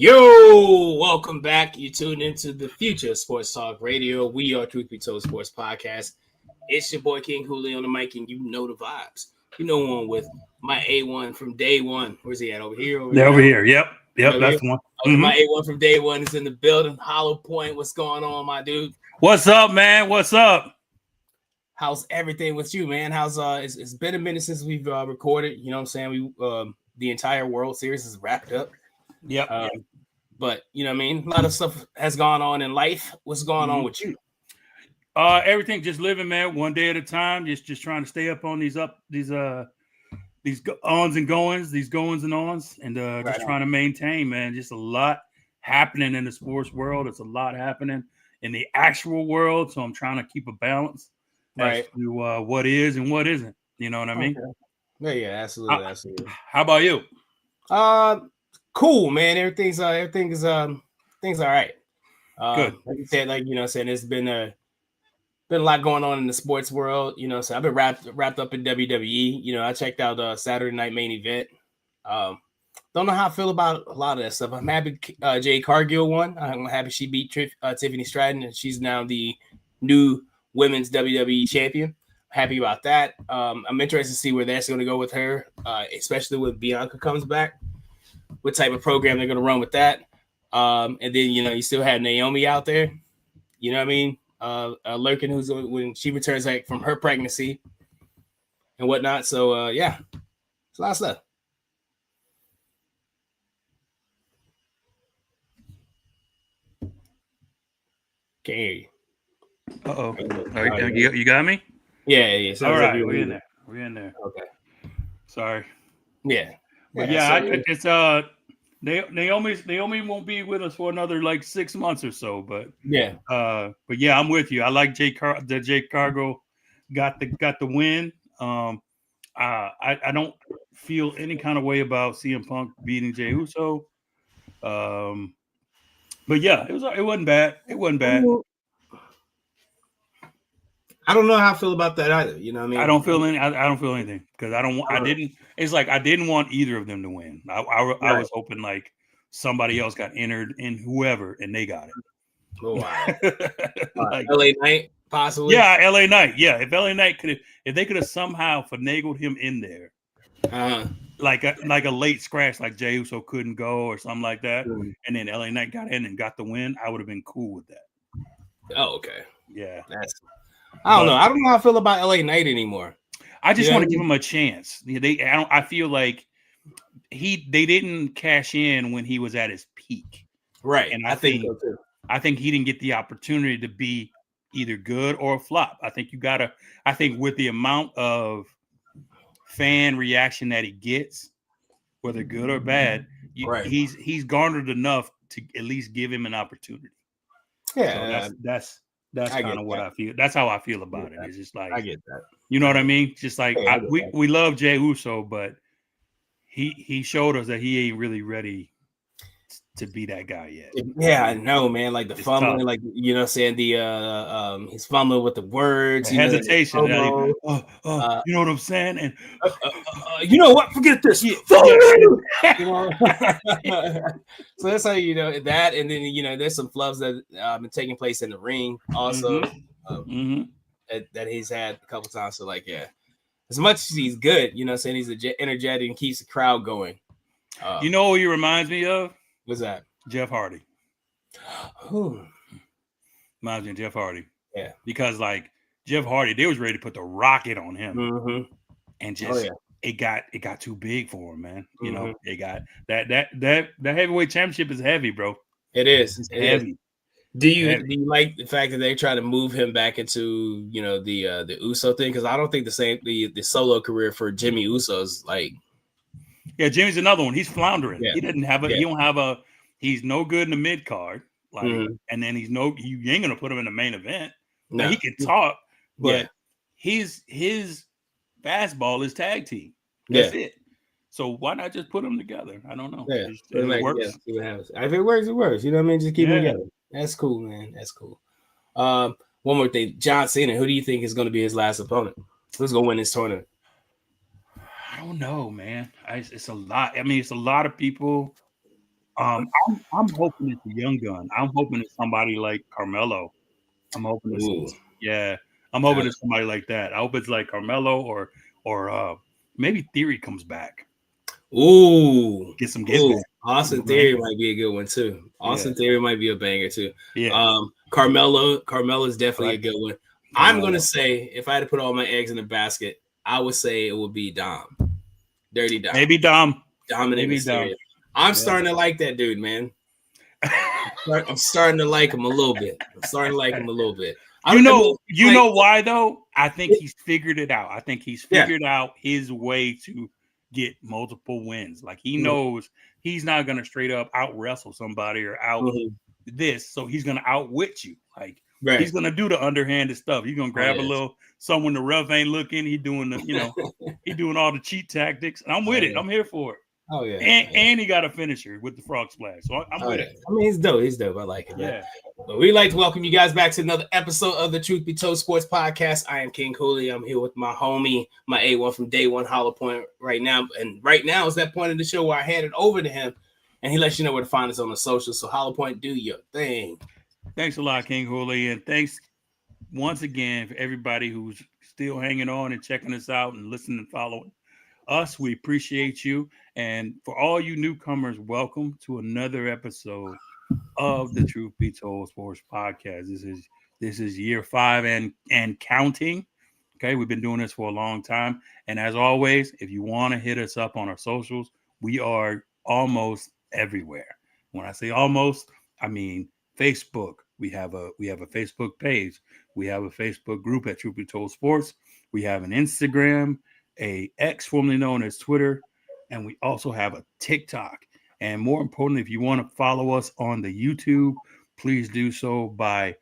Yo, welcome back. You tuned into the Future Sports Talk Radio. We are Truth Be Told Sports Podcast. It's your boy King Julio on the mic, and you know the vibes. You know one with my A1 from day one. Where's he at? Over here? Over here. Yep, that's here? the one. Okay, my A1 from day one is in the building. Hollow Point, what's going on, my dude? What's up, man? What's up? How's everything with you, man? How's it's been a minute since we've recorded. You know what I'm saying? We the entire World Series is wrapped up. Yep. But you know what I mean? A lot of stuff has gone on in life. What's going on with you? Everything, just living, man, one day at a time. Just trying to stay up on these ons and goings, these goings and ons, and just trying to maintain, man. Just a lot happening in the sports world. It's a lot happening in the actual world. So I'm trying to keep a balance as to what is and what isn't. You know what I mean? Okay. Yeah, absolutely. How about you? Cool, man. Everything's all right. Good. Like you said, there's been a lot going on in the sports world. You know, so I've been wrapped up in WWE. You know, I checked out Saturday Night Main Event. Don't know how I feel about a lot of that stuff. I'm happy Jade Cargill won. I'm happy she beat Tiffany Stratton, and she's now the new women's WWE champion. Happy about that. I'm interested to see where that's going to go with her, especially when Bianca comes back. What type of program they're going to run with that. And then, you still have Naomi out there, you know what I mean? Lurking when she returns from her pregnancy and whatnot. So, yeah, it's a lot of stuff. Can't hear you. Uh-oh. You got me? Yeah. All right, we're in there. Okay. Sorry. Yeah. But it's Naomi won't be with us for another 6 months or so, but yeah, I'm with you. I like Jade Cargill got the win. I don't feel any kind of way about CM Punk beating Jey Uso. But yeah, it wasn't bad. It wasn't bad. I don't know how I feel about that either. You know what I mean? I don't feel anything because I didn't want either of them to win. I was hoping somebody else got entered in whoever and they got it. Oh wow. LA Knight possibly. Yeah, LA Knight. Yeah, if LA Knight if they could have somehow finagled him in there, like a late scratch, like Jey Uso couldn't go or something like that, and then LA Knight got in and got the win, I would have been cool with that. Oh, okay. Yeah. I don't know. I don't know how I feel about LA Knight anymore. I just want to give him a chance. I feel like they didn't cash in when he was at his peak. Right. And I think so too. I think he didn't get the opportunity to be either good or a flop. I think with the amount of fan reaction that he gets, whether good or bad, he's garnered enough to at least give him an opportunity. Yeah. So that's kind of what I feel. That's how I feel about it. It's just I get that. You know what I mean? Just we love Jey Uso, but he showed us that he ain't really ready to be that guy yet. Yeah, I know, man. Like the fumbling, tough. You know, saying the he's fumbling with the words, the hesitation. You know what I'm saying? And you know what? Forget this. So that's how you know that, and then there's some flubs that been taking place in the ring also that he's had a couple times. So as much as he's good, saying he's energetic and keeps the crowd going. You know who he reminds me of? What's that? Jeff Hardy. Who? Reminds me of Jeff Hardy. Yeah. Because Jeff Hardy, they was ready to put the rocket on him. And just it got too big for him, man. You know, they got that heavyweight championship is heavy, bro. It is. It's heavy. Do you like the fact that they try to move him back into the Uso thing? Because I don't think the solo career for Jimmy Uso is Yeah, Jimmy's another one. He's floundering. Yeah. He doesn't have he's no good in the mid card. And then you ain't gonna put him in the main event. No. Now, he can talk, but his fastball is tag team. That's it. So why not just put them together? I don't know. Yeah. It works. See what happens. If it works, it works. You know what I mean? Just keep them together. That's cool, man. That's cool. One more thing. John Cena, who do you think is going to be his last opponent? Who's going to win this tournament? I don't know, man. It's a lot. I mean, it's a lot of people. I'm hoping it's a young gun. I'm hoping it's somebody like Carmelo. I'm hoping it's I'm hoping it's somebody like that. I hope it's like Carmelo or maybe Theory comes back. Ooh, get some back. Austin Theory might be a good one too. Austin Theory might be a banger too. Yeah. Carmelo is definitely a good one. I'm gonna say if I had to put all my eggs in a basket, I would say it would be Dom. Dirty Dom. Maybe Dom. Dominant Mysterio. I'm starting to like that dude, man. I'm starting to like him a little bit. You know why though? I think he's figured it out. I think he's figured out his way to get multiple wins. Like he knows he's not gonna straight up out wrestle somebody or out this, so he's gonna outwit you. Like he's gonna do the underhanded stuff. He's gonna grab a little someone the ref ain't looking. He doing the he doing all the cheat tactics. And I'm with it. I'm here for it. Oh yeah, and he got a finisher with the frog splash. So I'm with it. I mean, he's dope. I like it. Yeah. But we'd like to welcome you guys back to another episode of the Truth Be Told Sports Podcast. I am King Cooley. I'm here with my homie, my A1 from Day One, Hollow Point, right now. And right now is that point of the show where I hand it over to him, and he lets you know where to find us on the socials. So Hollow Point, do your thing. Thanks a lot, King Cooley, and thanks once again for everybody who's still hanging on and checking us out and listening and following us. We appreciate you. And for all you newcomers, welcome to another episode of the Truth Be Told Sports Podcast. This is year 5 and counting. Okay, we've been doing this for a long time. And as always, if you want to hit us up on our socials, we are almost everywhere. When I say almost, I mean Facebook. We have a Facebook page. We have a Facebook group at Truth Be Told Sports. We have an Instagram, a X formerly known as Twitter, and we also have a TikTok. And more importantly, if you want to follow us on the YouTube, please do so by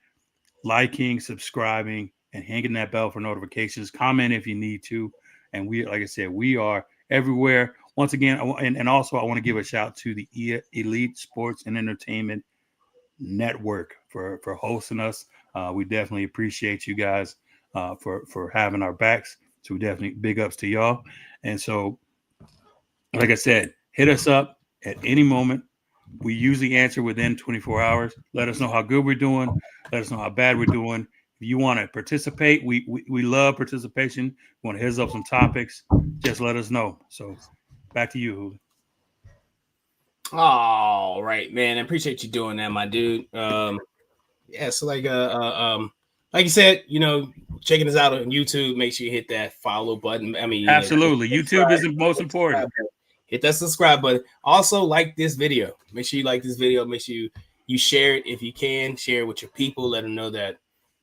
liking, subscribing, and hanging that bell for notifications. Comment if you need to. And we, like I said, we are everywhere. Once again, and also I want to give a shout to the Elite Sports and Entertainment Network for hosting us. We definitely appreciate you guys for having our backs. So definitely big ups to y'all. And so, like I said, hit us up at any moment. We usually answer within 24 hours. Let us know how good we're doing. Let us know how bad we're doing. If you want to participate, we love participation. You want to hit us up some topics, just let us know. So back to you, Julio. All right, man. I appreciate you doing that, my dude. So like you said, checking us out on YouTube, make sure you hit that follow button. I mean, absolutely. YouTube is the most important. Hit that subscribe button. Also, like this video. Make sure you like this video. Make sure you share it if you can. Share it with your people. Let them know that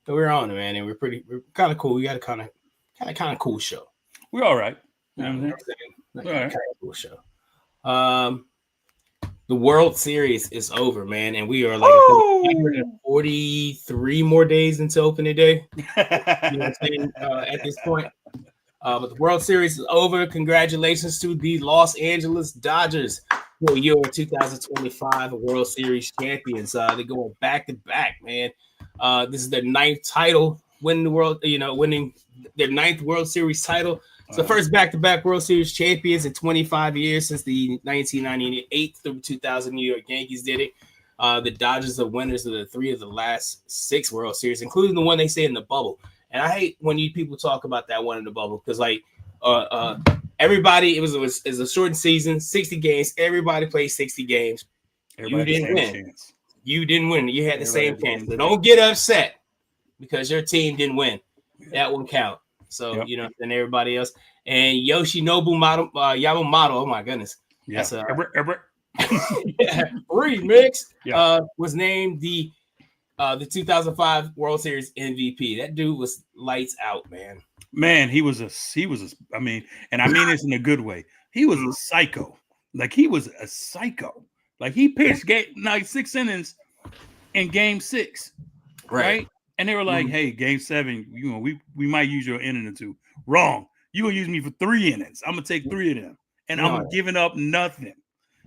we're on it, man. And we're kind of cool. We got a kind of cool show. We're all right. Kind of cool show. The World Series is over, man, and we are like 43 more days until opening day. You know what I'm saying? At this point. But the World Series is over. Congratulations to the Los Angeles Dodgers for your 2025 World Series champions. They're going back to back, man. This is their 9th title, winning their 9th World Series title. It's the first back-to-back World Series champions in 25 years since the 1998 through 2000 New York Yankees did it. The Dodgers are winners of the 3 of the last 6 World Series, including the one they say in the bubble. And I hate when you people talk about that one in the bubble because, everybody, it was a shortened season, 60 games. Everybody played 60 games. You didn't win. You didn't win. You had the same chance. So don't get upset because your team didn't win. That one count. So, and everybody else. And Yoshinobu Yamamoto, oh my goodness. Yeah. That's remix. Was named the 2005 World Series MVP. That dude was lights out, man. Man, he was I mean this in a good way. He was a psycho. Like he was a psycho. Like he pitched 6 innings in game 6. Right? And they were like, hey, game 7, we might use your inning or 2. Wrong. You're going to use me for 3 innings. I'm going to take 3 of them. And I'm giving up nothing.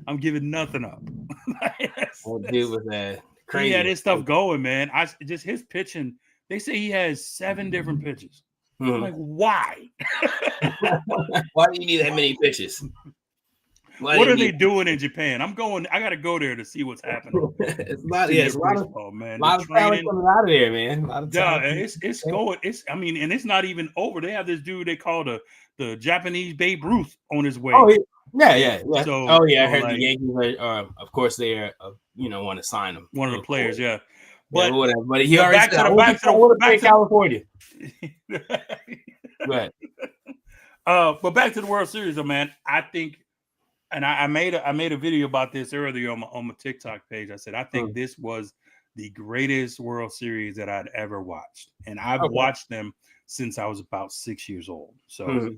I'm giving nothing up. Dude was that crazy. He had his stuff going, man. Just his pitching. They say he has 7 different pitches. I'm like, why? Why do you need that many pitches? What are they doing in Japan? I got to go there to see what's happening. It's a lot of, man. A lot of talent coming out of there, man. It's going. And it's not even over. They have this dude they call the Japanese Babe Ruth on his way. Oh, yeah. So, I heard like, the Yankees are, of course, they are, want to sign him. One of the players, yeah. But whatever. But he already back to California. Right. But back to the World Series, though, man. I think, and I made a video about this earlier on my TikTok page. I said I think this was the greatest World Series that I'd ever watched, and I've watched them since I was about 6 years old. So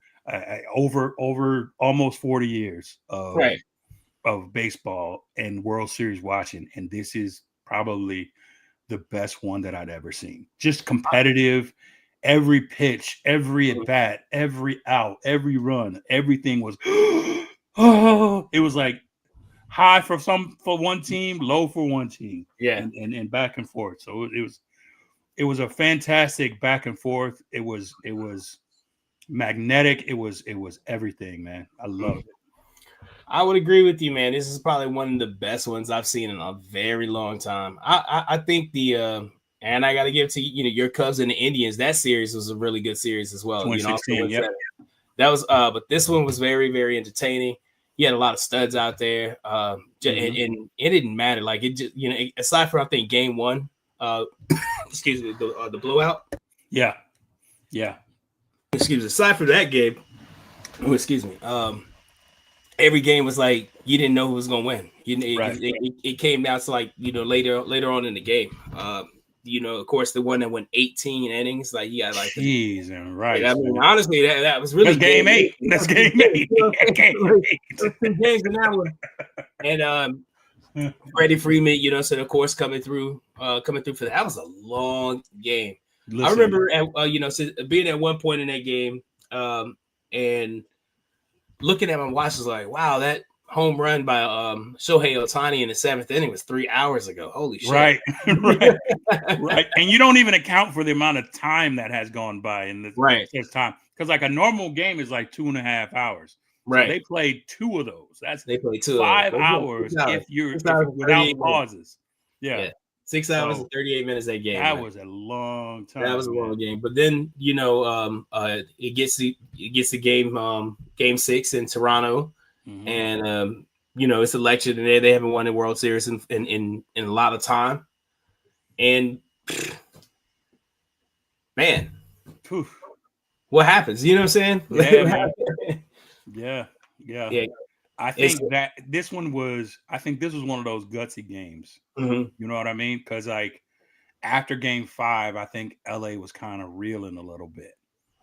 over almost 40 years of baseball and World Series watching, and this is probably the best one that I'd ever seen. Just competitive. Every pitch, every at bat, every out, every run, everything was it was like high for one team, low for one team. Yeah. And back and forth. So it was a fantastic back and forth. It was magnetic. It was everything, man. I love it. I would agree with you, man. This is probably one of the best ones I've seen in a very long time. I think and I got to give it to your Cubs and the Indians. That series was a really good series as well. 2016, that was. But this one was very, very entertaining. You had a lot of studs out there, and it didn't matter. Like it just, aside from I think Game 1, excuse me, the blowout. Yeah. Excuse me. Aside from that game, excuse me. Every game was like you didn't know who was going to win. It came down to like later on in the game. Of course, the one that went 18 innings, like you got like, jeez, and right. I mean, honestly, that was really game 8. That's game 8. Two games in that one. And Freddie Freeman, so of course coming through for that was a long game. Listen, I remember being at one point in that game, and looking at my watch was like, wow, that home run by Shohei Ohtani in the 7th inning was 3 hours ago. Holy shit. Right. Right. And you don't even account for the amount of time that has gone by in this time. Because like a normal game is like 2.5 hours. Right. So they played 2 of those. They played 2 5 hours if without pauses. Yeah. 6 hours and 38 minutes that game. That was a long time. That was a long game. But then, it gets the game 6 in Toronto. Mm-hmm. And it's election and they haven't won the World Series in a lot of time. And man, what happens? You know what I'm saying? Yeah. I think this was one of those gutsy games. Mm-hmm. You know what I mean? Because like after Game 5, I think LA was kind of reeling a little bit.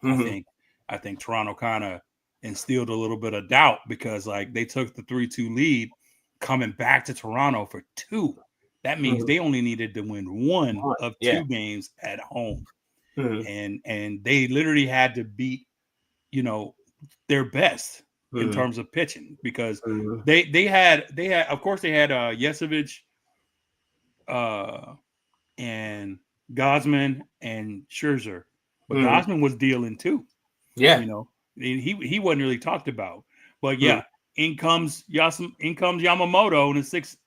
Mm-hmm. I think Toronto kind of instilled a little bit of doubt because like they took the 3-2 lead coming back to Toronto for 2. That means they only needed to win 1 of 2 games at home. Mm-hmm. And they literally had to beat, their best in terms of pitching because they had of course they had Yesevich and Gausman and Scherzer, but Gausman was dealing too. Yeah. He wasn't really talked about, but in comes Yamamoto in the sixth.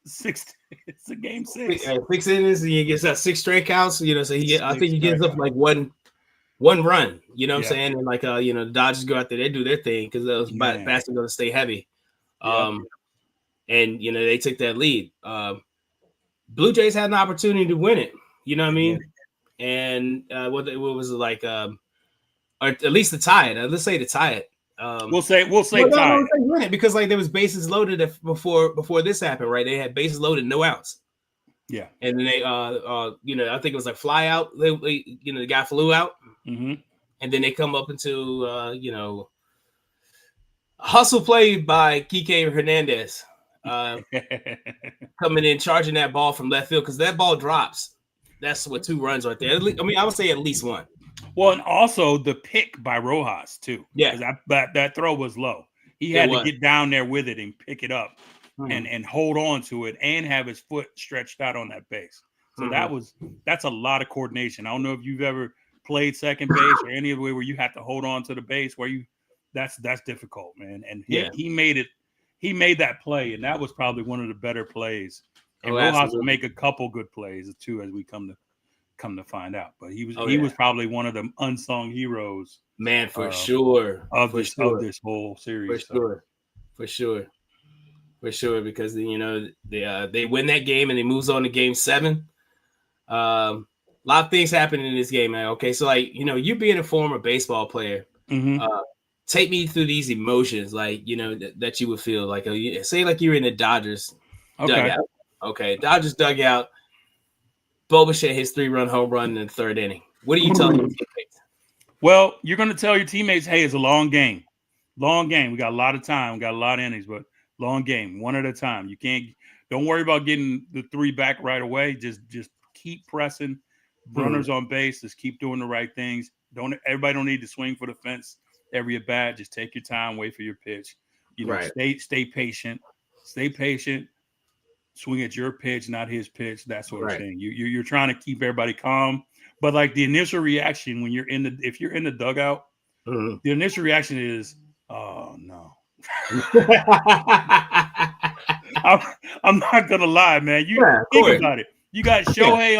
It's a game 6. 6 innings, and he gets that 6 strikeouts. So I think he gets up like one run. You know what I'm saying? And like the Dodgers go out there, they do their thing because those bats are going to stay heavy. And they took that lead. Blue Jays had an opportunity to win it. You know what I mean? Yeah. And what was it like? Or at least to tie it. Let's say to tie it. We'll say tie it. Win it because like there was bases loaded before this happened, right? They had bases loaded, no outs. Yeah. And then they I think it was like fly out. The guy flew out. Mm-hmm. And then they come up into a hustle play by Kike Hernandez coming in, charging that ball from left field because that ball drops. That's what 2 runs right there. I would say at least 1. Well, and also the pick by Rojas too. Yeah, that throw was low. He had to get down there with it and pick it up and hold on to it and have his foot stretched out on that base. So that's a lot of coordination. I don't know if you've ever played second base or any other way where you have to hold on to the base where that's difficult, man. And he made he made that play, and that was probably one of the better plays. And Rojas absolutely. would make a couple good plays too, as we come to find out. But he was probably one of the unsung heroes, man, for sure, of this whole series. For sure, because they win that game and they moves on to game 7. A lot of things happen in this game, man. Okay, so like you being a former baseball player, take me through these emotions, like that you would feel like say like you're in the Dodgers dugout. Okay, Dodgers dugout. Bo Bichette hits 3-run home run in the 3rd inning. What are you telling your teammates? Well, you're going to tell your teammates, hey, it's a long game. Long game. We got a lot of time. We got a lot of innings, but long game, one at a time. Don't worry about getting the 3 back right away. Just keep pressing. Runners on base. Just keep doing the right things. Everybody don't need to swing for the fence every at bat. Just take your time. Wait for your pitch. Stay patient. Stay patient. Swing at your pitch, not his pitch. That sort of thing. You're trying to keep everybody calm. But like the initial reaction when if you're in the dugout, the initial reaction is, oh no. I'm not gonna lie, man. You think about it. You got Shohei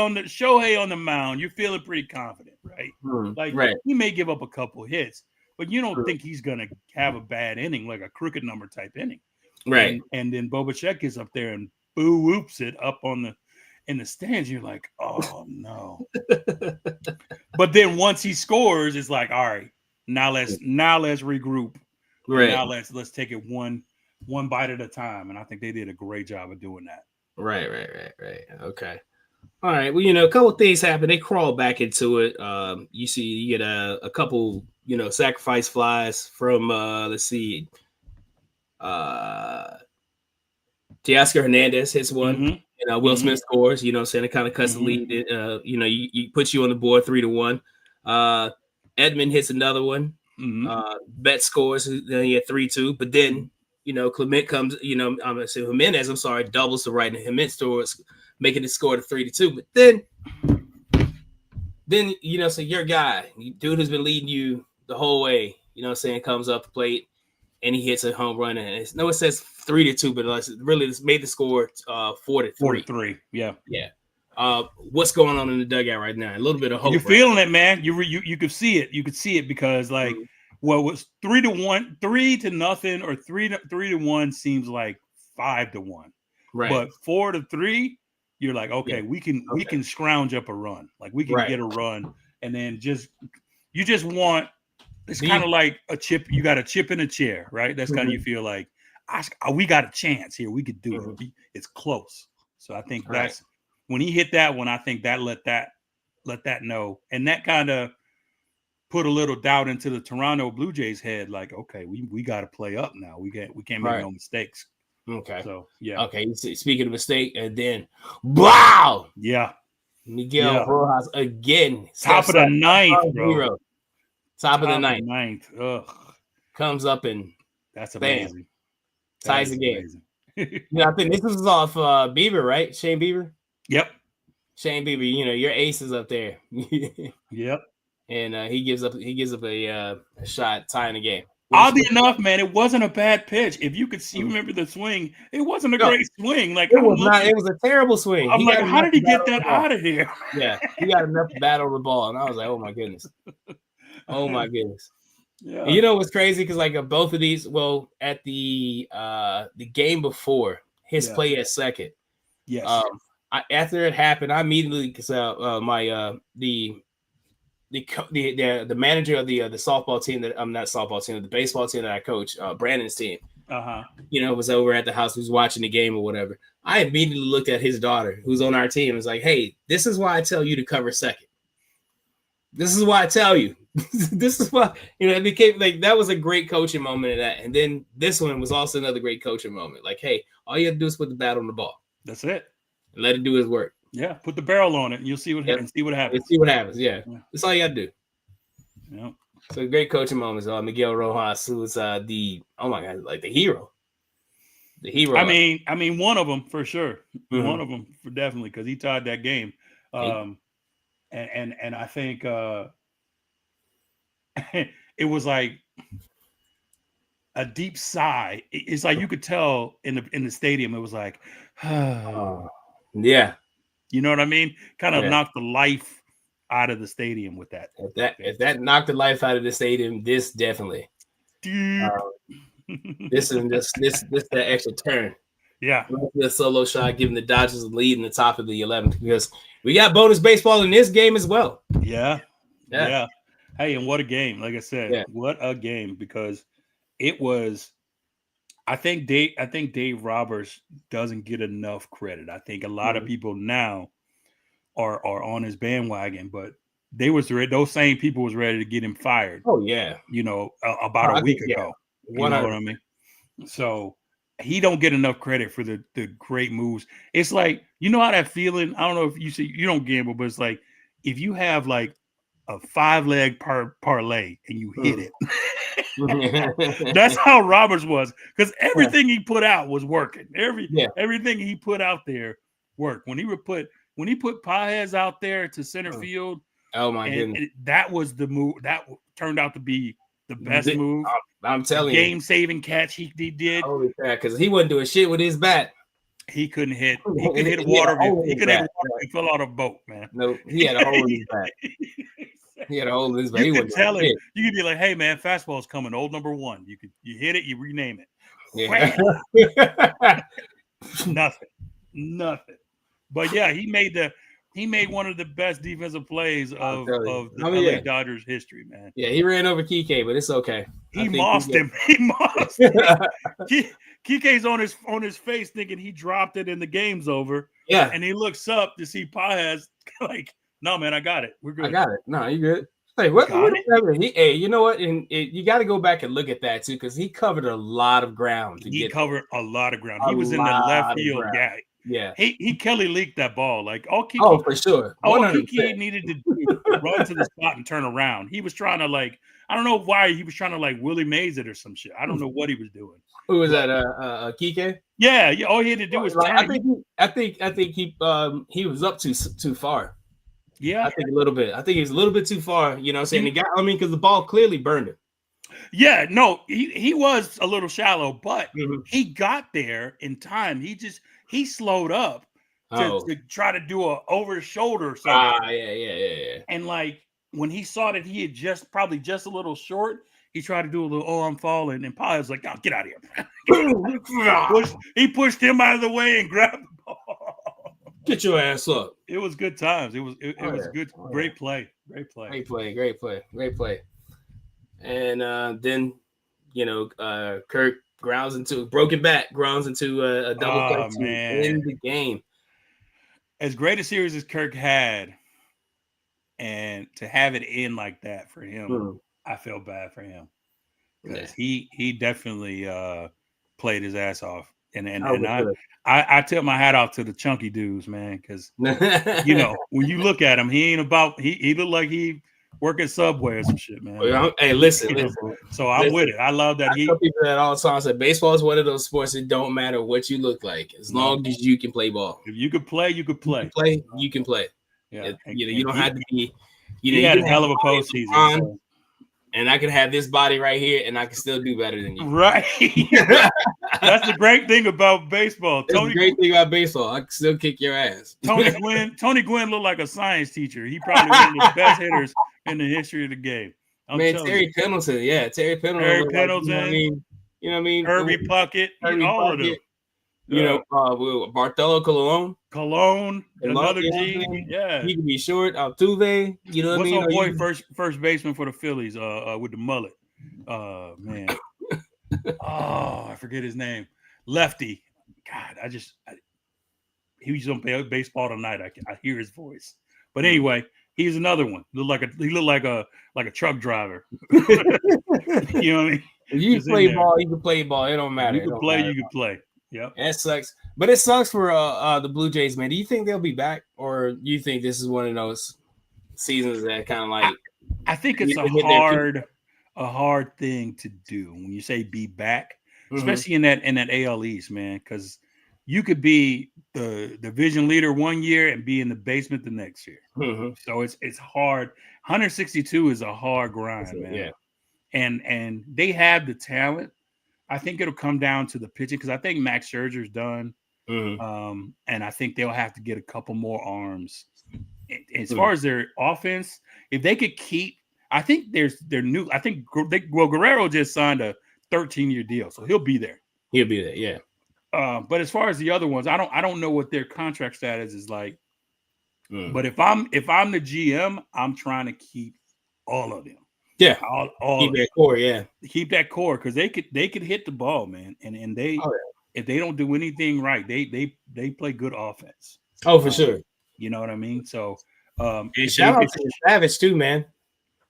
on the mound. You're feeling pretty confident, right? He may give up a couple hits, but you don't think he's gonna have a bad inning, like a crooked number type inning, right? And then Bo Bichette gets up there and whoops it up in the stands. You're like, oh no. But then once he scores, it's like, all right, now let's regroup. Right. Now let's take it one bite at a time. And I think they did a great job of doing that. Right. Okay. All right. Well, a couple of things happen. They crawl back into it. You get a couple, sacrifice flies from let's see. Teoscar Hernandez hits one. Will Smith scores. Saying it kind of cuts the lead. You puts you on the board 3-1. Edman hits another one. Bet scores. Then he had 3-2. But then Clement comes. I'm gonna say Jimenez. I'm sorry, doubles to right, and Jimenez scores, making it score to 3-2. But then so your guy, dude who's been leading you the whole way, comes up the plate. And he hits a home run, and it says 3-2, but it's made the score 4-3. 4-3, yeah. What's going on in the dugout right now? A little bit of hope. You're feeling it, man. You could see it. You could see it because it was 3-1, 3-0, or 3-1 seems like 5-1. Right. But 4-3, you're like, okay, we can scrounge up a run. Like we can get a run, and then you just want. It's kind of like a chip. You got a chip in a chair, right? That's kind of you feel like we got a chance here. We could do it. It's close. So I think that's when he hit that one. I think that let that know, and that kind of put a little doubt into the Toronto Blue Jays' head. Like, okay, we got to play up now. We can't make no mistakes. Okay. So yeah. Okay. Speaking of mistake, and then wow. Yeah. Miguel Rojas again. Top of the 9th, bro. Hero. Top of the 9th. Ugh. Comes up and that's amazing. Ties the game. I think this was off Bieber, right? Shane Bieber. Yep. Shane Bieber. Your ace is up there. Yep. And he gives up a shot tying the game. Oddly enough, man, it wasn't a bad pitch. If you could see, remember the swing, it wasn't a great swing. Like it was not. It was a terrible swing. I'm like, how did he get that out of here? Yeah, he got enough to battle the ball, and I was like, oh my goodness. Oh my goodness! Yeah. And what's crazy? Because like both of these, at the game before his play at second, yes. After it happened, I immediately because the manager of the softball team that I'm not softball team, the baseball team that I coach, Brandon's team, was over at the house, was watching the game or whatever. I immediately looked at his daughter, who's on our team, and was like, "Hey, this is why I tell you to cover second. This is why I tell you." This is why it became like that was a great coaching moment of that, and then this one was also another great coaching moment. Like, hey, all you have to do is put the bat on the ball. That's it. And let it do his work. Yeah, put the barrel on it, and you'll see what happens. See what happens. See what happens. Yeah, that's all you got to do. Yeah. So great coaching moments. Miguel Rojas, who was like the hero. The hero. I mean, one of them for sure. One of them for definitely because he tied that game. And I think. It was like a deep sigh. It's like you could tell in the stadium. It was like, yeah, you know what I mean. Kind of knocked the life out of the stadium with that. If that knocked the life out of the stadium, this definitely. This is this that extra turn. Yeah, the solo shot, giving the Dodgers the lead in the top of the 11th because we got bonus baseball in this game as well. Yeah. Hey, and what a game! Like I said, what a game, because it was. I think Dave Roberts doesn't get enough credit. I think a lot of people now are on his bandwagon, but those same people was ready to get him fired. Oh yeah, about a week ago. You know what I mean? So he don't get enough credit for the great moves. It's like, you know how that feeling. I don't know if you don't gamble, but it's like if you have like a 5-leg parlay and you hit it. That's how Roberts was, because everything he put out was working. Everything he put out there worked. When he put Paez out there to center field, oh my goodness, that was the move that turned out to be the best move. I'm telling you, game-saving catch he did. Holy crap! Because he wasn't doing shit with his bat. He couldn't hit. He could hit water. He could hit water. He fell out of a boat, man. No, he had a hole in his bat. He had a hole in his bat. You could tell him. You could be like, "Hey, man, fastball's coming. Old number 1. You hit it. You rename it." Yeah. Nothing. But yeah, he made one of the best defensive plays of the LA Dodgers history, man. Yeah, he ran over Kike, but it's okay. He mossed him. Kike's on his face thinking he dropped it and the game's over. Yeah. And he looks up to see Paez like, no, man, I got it. We're good. I got it. No, you good. Hey, what hey, you know what? And you got to go back and look at that too, because he covered a lot of ground. He covered a lot of ground. He was in the left field. Yeah. He Kelly leaked that ball. Like, for sure. Kike needed to run to the spot and turn around. He was trying to I don't know why he was trying to Willie Mays it or some shit. I don't know what he was doing. Who was that? Kike? Yeah. All he had to do was turn. I think he was up too far. Yeah, I think a little bit. I think he was a little bit too far. You know what I'm saying? Because the ball clearly burned him. Yeah, no, he was a little shallow, but he got there in time. He slowed up to try to do a over the shoulder or something. Yeah. And when he saw that he had probably just a little short, he tried to do a little, I'm falling. And Paul was like, "Oh, get out of here." He pushed him out of the way and grabbed the ball. Get your ass up. It was good times. It was good. Great play. Great play. And then, Kirk grounds into a double play to end the game. As great a series as Kirk had, and to have it end like that for him, I felt bad for him, because he definitely played his ass off. And I tip my hat off to the chunky dudes, man, because when you look at him, he looked like he work at Subway or some shit, man. Well, hey, listen. So I'm with it. I love that. I tell people that all the time. I said baseball is one of those sports that don't matter what you look like, as long as you can play ball. If you could play, you could play. You can play. Yeah, you don't have to be. He had a hell of a postseason. And I can have this body right here, and I can still do better than you. Right. That's the great thing about baseball. That's the great thing about baseball. I can still kick your ass. Tony Gwynn looked like a science teacher. He probably one of the best hitters in the history of the game. Terry Pendleton. Yeah, Terry Pendleton. You know what I mean? Herbie Puckett. All of them. Bartolo Colon. Another G. Yeah. He can be short. Altuve. You know what I mean? What's our boy first baseman for the Phillies with the mullet? Man. I forget his name. Lefty. God, he was on baseball tonight. I hear his voice. But anyway, he's another one. He looked like a truck driver. You know what I mean? If you play ball, you can play ball. It don't matter. You can play. Yeah, that sucks. But it sucks for the Blue Jays, man. Do you think they'll be back, or do you think this is one of those seasons that kind of I think it's a hard thing to do when you say be back, especially in that AL East, man, because you could be the division leader one year and be in the basement the next year. So it's hard. 162 is a hard grind, man. Yeah, and they have the talent. I think it'll come down to the pitching because I think Max Scherzer's done. Mm-hmm. And I think they'll have to get a couple more arms. As far as their offense, if they could keep, I think Guerrero just signed a 13-year deal, so he'll be there. He'll be there, yeah. But as far as the other ones, I don't know what their contract status is like. But if I'm the GM, I'm trying to keep all of them. Yeah, all keep that core, yeah. Keep that core because they could hit the ball, man, and they if they don't do anything right, they play good offense. Oh, for sure. You know what I mean? So, and shout out to Savage too, man.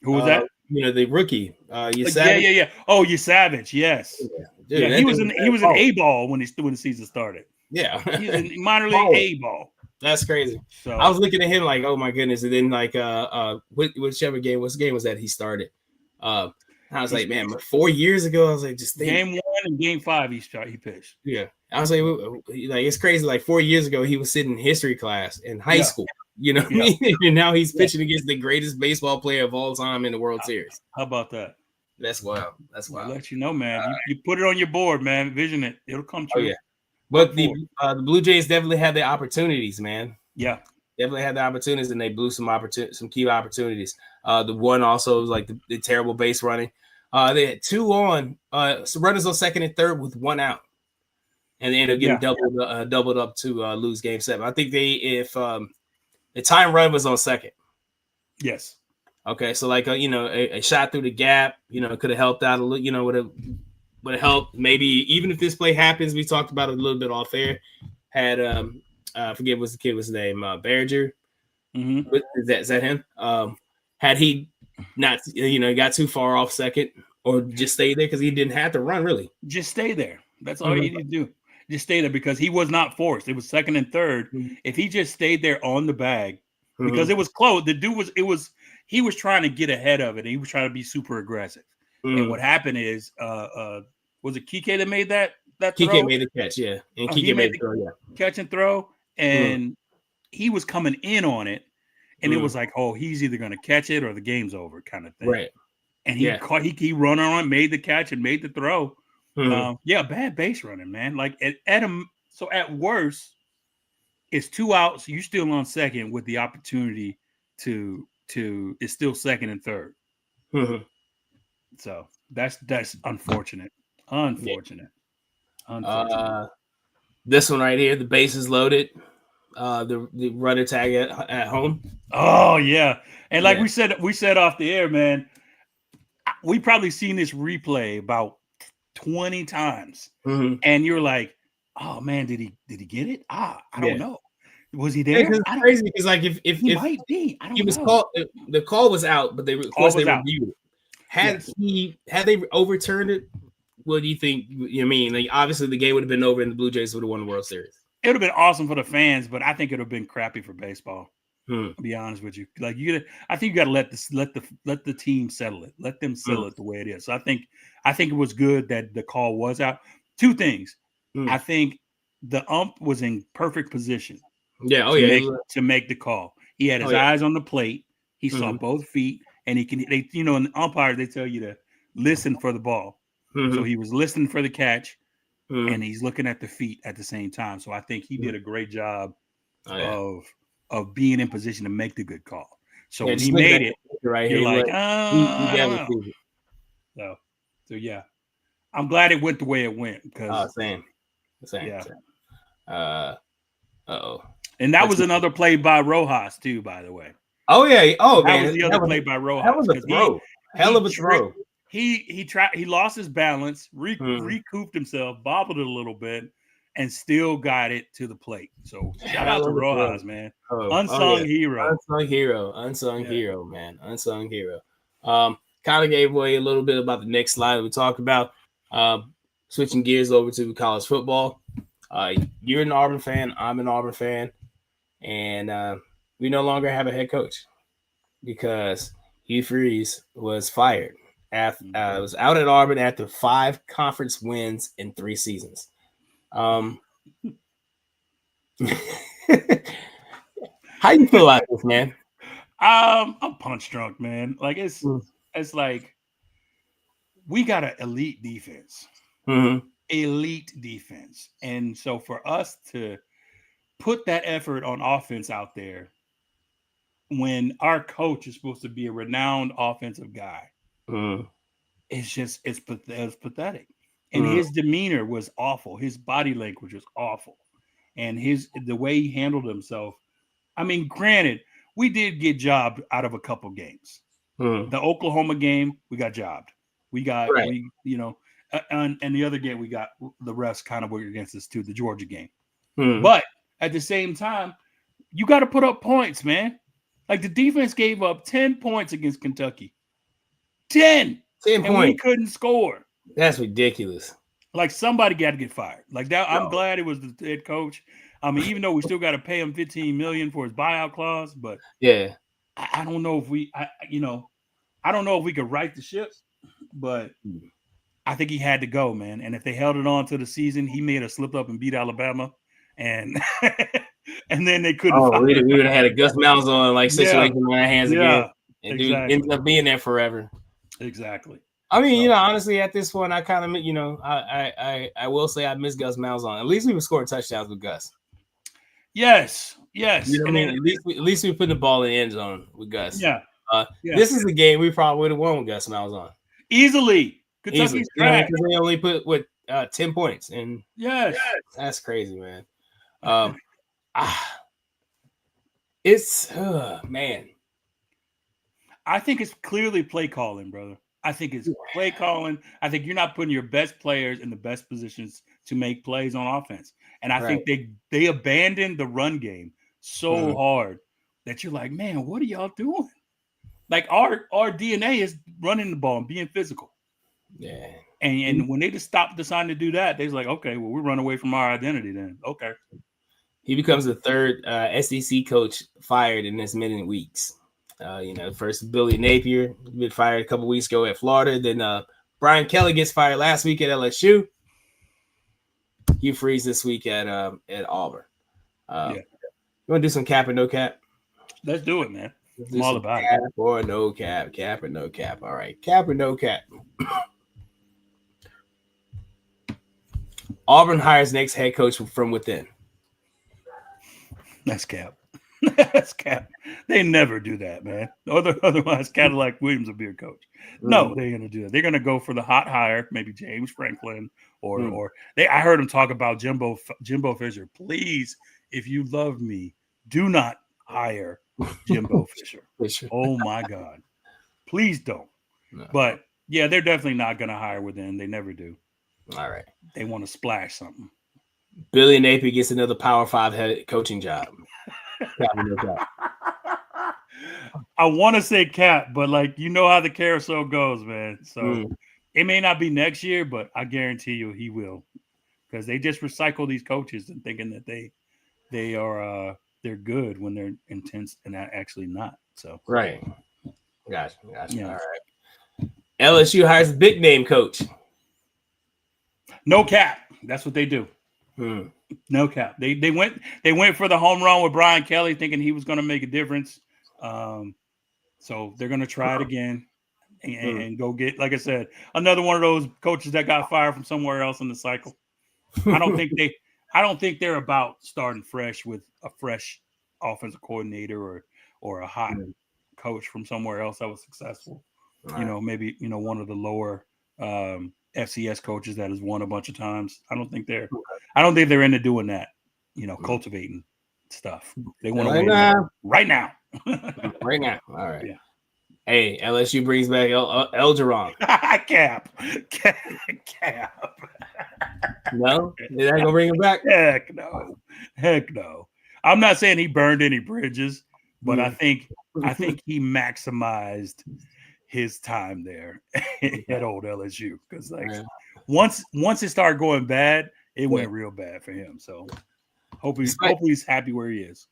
Who was that? You know, the rookie. Yeah. Oh, Savage. Yes. Yeah, dude, he was an A-ball when the season started. Yeah, he's in minor league A-ball. That's crazy. So I was looking at him like, oh my goodness, and then like whichever game, what game was that he started? I was like, man, 4 years ago, I was like, just think. Game 1 and game 5, he pitched. Yeah, I was like it's crazy. Like 4 years ago, he was sitting in history class in high school. You know what I mean? And now he's pitching against the greatest baseball player of all time in the World Series. How about that? That's wild. That's wild. I'll let you know, man. You put it on your board, man. Vision it. It'll come true. Oh, yeah. But the Blue Jays definitely had their opportunities, man. Yeah. Definitely had the opportunities, and they blew some key opportunities. The one also was like the terrible base running. They had 2 on, so runners on second and third with 1 out, and they ended up getting doubled up to lose Game 7. I think if the time run was on second. Yes. Okay, so like a shot through the gap, could have helped out a little. Would have helped. Maybe even if this play happens, we talked about it a little bit off air. Had I forget what's the kid was name, Berger. Mm-hmm. Is that him? Had he not, got too far off second, or just stay there because he didn't have to run really. Just stay there. That's all you need to do. Just stay there because he was not forced. It was second and third. Mm-hmm. If he just stayed there on the bag, because it was close. The dude he was trying to get ahead of it, and he was trying to be super aggressive. Mm-hmm. And what happened is, was it Kike that made that throw? Kike made the catch, yeah. And Kike made the throw, yeah. Catch and throw, and he was coming in on it, and it was like, oh, he's either going to catch it or the game's over, kind of thing. Right. And he run on, made the catch, and made the throw. Mm-hmm. Bad base running, man. Like at worst, it's 2 outs. You're still on second with the opportunity to it's still second and third. Mm-hmm. So that's unfortunate. Unfortunate. This one right here, the base is loaded. The runner tag at home. Oh yeah, and like we said off the air, man. We probably seen this replay about 20 times, and you're like, "Oh man, did he get it? I don't know. Was he there?" It's crazy because like if he might be, I don't know. He was called. The call was out, but they reviewed it. Had they overturned it, what do you think? You mean like obviously the game would have been over and the Blue Jays would have won the World Series. It would have been awesome for the fans, but I think it would have been crappy for baseball. To be honest with you, like I think you got to let the team settle it. Let them settle it the way it is. So I think it was good that the call was out. 2 things. I think the ump was in perfect position. Yeah. To make the call. He had his eyes on the plate. He saw both feet, and in the umpire they tell you to listen for the ball. So he was listening for the catch, and he's looking at the feet at the same time. So I think he did a great job of being in position to make the good call. So when he made it, right you're here, like, So yeah, I'm glad it went the way it went because same. Yeah. And that was another play by Rojas too, by the way. Oh yeah. Oh that man, was the other play by Rojas. That was a throw. Hell of a throw. He lost his balance, recouped himself, bobbled it a little bit, and still got it to the plate. So shout out to Rojas, man. Unsung hero. Unsung hero, man. Unsung hero. Kind of gave away a little bit about the next slide that we talked about. Switching gears over to college football. You're an Auburn fan. I'm an Auburn fan. And we no longer have a head coach because Hugh Freeze was fired. Was out at Auburn after 5 conference wins in 3 seasons. How you feel about this, man? I'm punch drunk, man. Like it's like we got an elite defense. elite defense. And so for us to put that effort on offense out there when our coach is supposed to be a renowned offensive guy, it's pathetic. And his demeanor was awful. His body language was awful. And the way he handled himself. I mean, granted, we did get jobbed out of a couple games. The Oklahoma game, we got jobbed. We got, and the other game, we got the refs kind of were against us too, the Georgia game. But at the same time, you got to put up points, man. Like the defense gave up 10 points against Kentucky. 10 points. We couldn't score. That's ridiculous. Like somebody got to get fired. Like that. I'm glad it was the head coach. I mean, even though we still got to pay him $15 million for his buyout clause, but yeah, I don't know if I don't know if we could right the ship, but I think he had to go, man. And if they held it on to the season, he may have slipped up and beat Alabama, and and then they couldn't. Oh, we would have had a Gus Malzahn situation in our hands again, and dude ended up being there forever. Exactly. I mean, honestly, at this point, I kind of, I will say I miss Gus Malzahn. At least we were scoring touchdowns with Gus. Yes. You know what I mean? At least we put the ball in the end zone with Gus. Yeah. This is a game we probably would have won with Gus Malzahn. Easily. Kentucky's trash. Because they only put 10 points. And yes. That's crazy, man. It's man. I think it's clearly play calling, brother. I think it's play calling. I think you're not putting your best players in the best positions to make plays on offense. And I think they abandoned the run game so hard that you're like, man, what are y'all doing? Like our DNA is running the ball and being physical. Yeah. And when they just deciding to do that, they're like, okay, well, we run away from our identity then. Okay. He becomes the third SEC coach fired in this many weeks. First Billy Napier been fired a couple weeks ago at Florida. Then Brian Kelly gets fired last week at LSU. Hugh Freeze this week at Auburn. You want to do some cap or no cap? Let's do it, man. I'm all about cap it. Or no cap, cap or no cap. All right, cap or no cap. Auburn hires next head coach from within. That's cap. That's cap. They never do that, man. Otherwise, Cadillac Williams will be a coach. No, they're going to do that. They're going to go for the hot hire, maybe James Franklin, or I heard him talk about Jimbo Fisher. Please, if you love me, do not hire Jimbo Fisher. Oh my God, please don't. No. But yeah, they're definitely not going to hire within. They never do. All right, they want to splash something. Billy Napier gets another Power 5 head coaching job. I want to say cap, but how the carousel goes, man. So it may not be next year, but I guarantee you he will, because they just recycle these coaches and thinking that they are they're good when they're intense and actually not. So right, gotcha. Yeah. All right. LSU hires a big name coach. No cap. That's what they do. No cap. They went for the home run with Brian Kelly, thinking he was going to make a difference. So they're going to try it again and go get, like I said, another one of those coaches that got fired from somewhere else in the cycle. I don't think they're about starting fresh with a fresh offensive coordinator or a hot coach from somewhere else that was successful. Right. Maybe one of the lower FCS coaches that has won a bunch of times. I don't think they're into doing that, cultivating stuff. They want to win right now. Right now. All right. Yeah. Hey, LSU brings back Elgeron. Cap. No? Is that going to bring him back? Heck no. I'm not saying he burned any bridges, but I think he maximized his time there at old LSU, because once it started going bad, it went real bad for him. So hopefully he's happy where he is.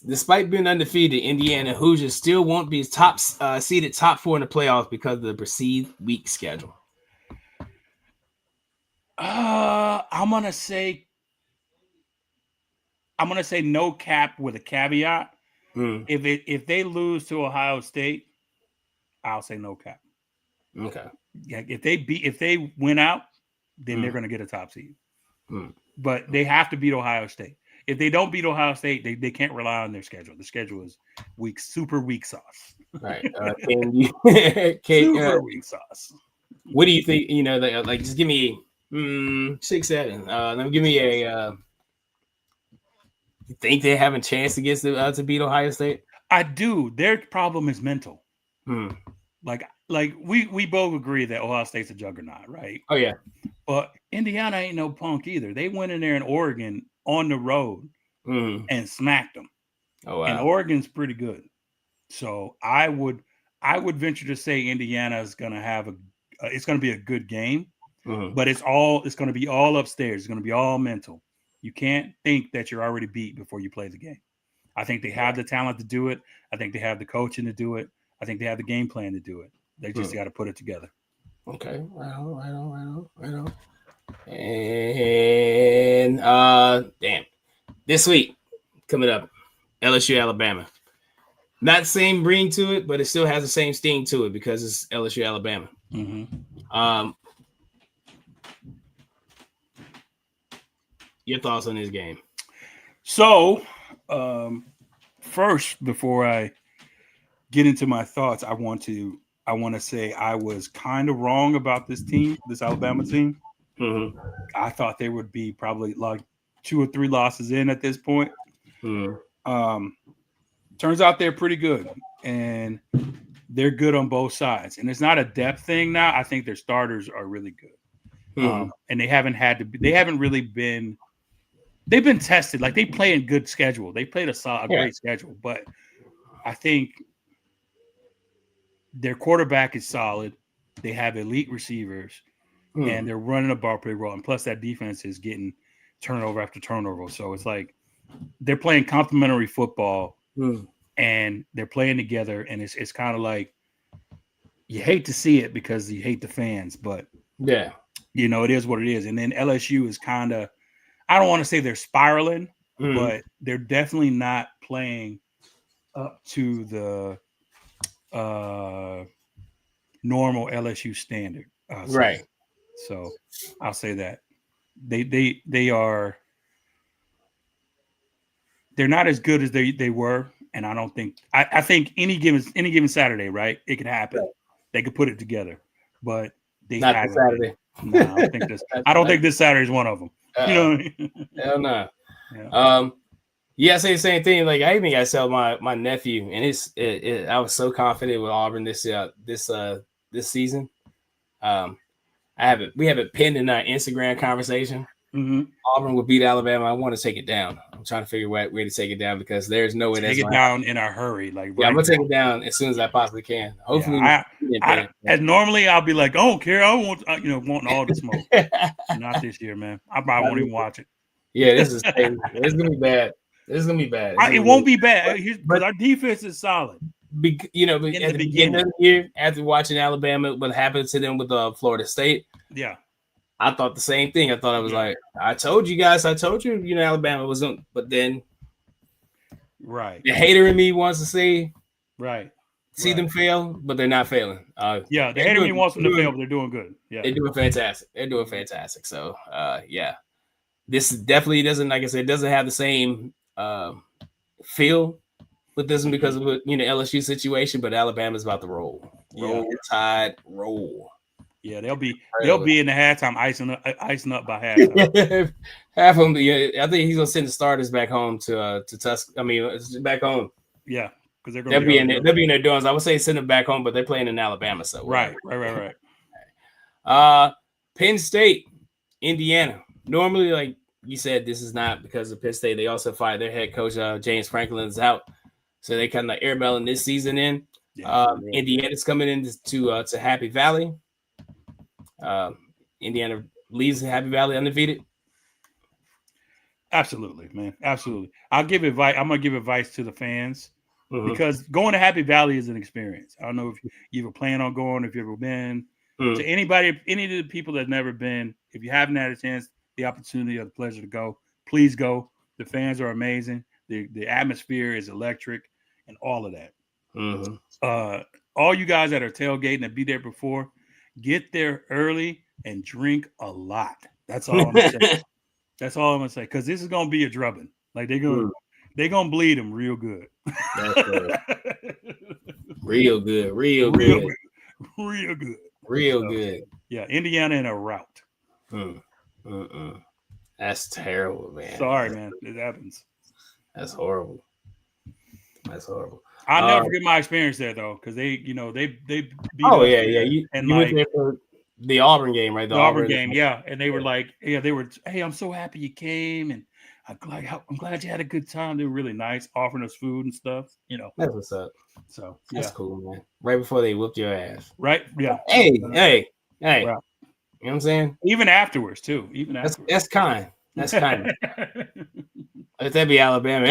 Despite being undefeated, Indiana Hoosiers still won't be seeded top 4 in the playoffs because of the perceived weak schedule. I'm gonna say no cap with a caveat. If they lose to Ohio State, I'll say no cap. Okay. Yeah, if they win out then they're going to get a top seed. But they have to beat Ohio State. If they don't beat Ohio State, they can't rely on their schedule. The schedule is weak, super weak sauce. Right. Super weak sauce. What do you think? You know, like just give me 6-7. Let me give me a. You think they have a chance against to beat Ohio State? I do. Their problem is mental. Like we both agree that Ohio State's a juggernaut, right? Oh yeah. But Indiana ain't no punk either. They went in there in Oregon on the road and smacked them. Oh wow. And Oregon's pretty good. So I would venture to say Indiana is going to have it's going to be a good game, but it's going to be all upstairs. It's going to be all mental. You can't think that you're already beat before you play the game. I think they have the talent to do it. I think they have the coaching to do it. I think they have the game plan to do it. They just got to put it together. Okay. Right on. And damn. This week coming up, LSU, Alabama. Not the same ring to it, but it still has the same sting to it because it's LSU, Alabama. Your thoughts on this game? So, first, before I get into my thoughts, I want to say I was kind of wrong about this team, this Alabama team. I thought they would be probably like 2 or 3 losses in at this point. Turns out they're pretty good, and they're good on both sides. And it's not a depth thing now. I think their starters are really good, and they haven't really been. They've been tested. Like they play in good schedule. They played a great schedule, but I think their quarterback is solid. They have elite receivers, and they're running the ball pretty well. And plus, that defense is getting turnover after turnover. So it's like they're playing complementary football, and they're playing together. And it's kind of like you hate to see it because you hate the fans, but yeah, you know it is what it is. And then LSU is kind of. I don't want to say they're spiraling, but they're definitely not playing up to the normal LSU standard. Right. So I'll say that they are. They're not as good as they were, and I don't think I think any given Saturday, right? It could happen. Right. They could put it together, but they not haven't. Saturday. No, I don't think this Saturday is one of them. You know what I mean? Hell no. Yeah. I say the same thing. Like I even got to tell my nephew, and I was so confident with Auburn this season. We have it pinned in our Instagram conversation. Auburn will beat Alabama. I want to take it down. I'm trying to figure out where to take it down because there's no way take it down in a hurry. Like I'm gonna take it down as soon as I possibly can. Hopefully, as normally I'll be like, I don't care. I want wanting all the smoke. Not this year, man. I probably won't even watch it. Yeah, this is crazy. It's gonna be bad. It won't be bad but our defense is solid. At the beginning of the year, after watching Alabama, what happened to them with Florida State? Yeah. I thought the same thing. I thought I was like, I told you, Alabama wasn't, but then the hater in me wants to see them fail, but they're not failing. The hater in me wants them to fail, but they're doing good. Yeah. They're doing fantastic. So this definitely doesn't, like I said, doesn't have the same feel with this one because of LSU situation, but Alabama's about to roll. Tide, roll. Yeah, they'll be in the halftime icing up by halftime. Half of them. Yeah, I think he's gonna send the starters back home to back home. Yeah, because they'll be in their dorms. I would say send them back home, but they're playing in Alabama. So right. Penn State, Indiana. Normally, like you said, this is not because of Penn State. They also fired their head coach. James Franklin is out, so they kind of airbailing this season in. Indiana's coming in to Happy Valley. Indiana leaves Happy Valley undefeated. Absolutely, man. Absolutely. I'll give advice. I'm gonna give advice to the fans because going to Happy Valley is an experience. I don't know if you ever plan on going, if you've ever been. To any of the people that's never been, if you haven't had a chance, the opportunity or the pleasure to go, please go. The fans are amazing. The atmosphere is electric and all of that. All you guys that are tailgating and be there before, get there early and drink a lot. That's all I'm gonna say. That's all I'm gonna say. Because this is gonna be a drubbing. Like they're gonna bleed him real good. That's real good. Real good. Yeah, Indiana in a rout. That's terrible, man. Sorry, man. It happens. That's horrible. I'll never forget my experience there though, because they beat You went there for the Auburn game, right? The Auburn game, yeah. And they were like, hey, I'm so happy you came, and I'm glad you had a good time. They were really nice, offering us food and stuff. That's what's up. So that's cool, man. Right before they whooped your ass, right? Yeah. Hey. Right. You know what I'm saying? Even afterwards, too. That's kind. That's kind. If that be Alabama,